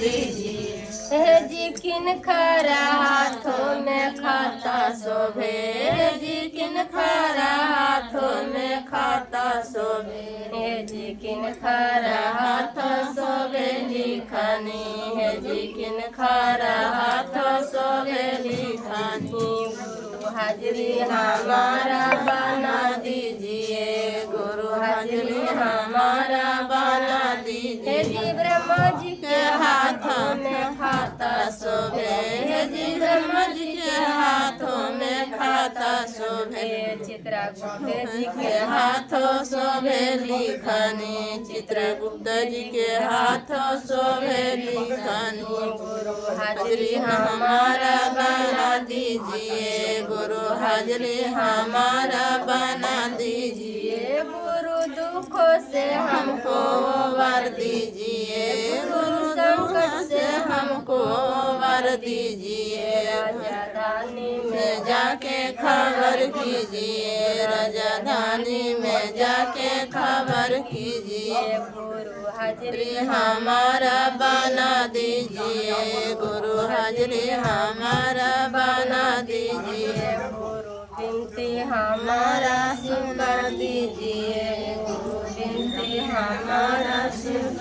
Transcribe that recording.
दीजिए। है जी किन खरा हाथों में खाता शोभे, है जी किन खरा हाथों में खाता शोभे, है जी किन खरा हाथों शोभे लिखनी, है जी किन खरा हाथों शोभे लिखनी। गुरु हाजरी हमारा बना दीजिए, गुरु हाजरी हमारा बना दीजिए। हे जी ब्रह्मा जी के हाथों में खाता शोभे, हे जी ब्रह्मा जी के हाथों में खाता शोभे, चित्रगुप्त जी के हाथों शोभे लिखनी, चित्रगुप्त जी के हाथों शोभे लिखनी। गुरु हाजरी हमारा बना दीजिए, गुरु हाजरी हमारा बना दीजिए। गुरु दुखों से हमको वर दीजिए, गुरु संकट से हमको वर दीजिए। राजधानी में जाके खबर कीजिए, राजधानी में जाके खबर कीजिए। गुरु हाजरी हमारा बना दीजिए, गुरु हाजरी हमारा बना दीजिए। गुरु विनती हमारा सुन दीजिए, गुरु विनती हमारा सुन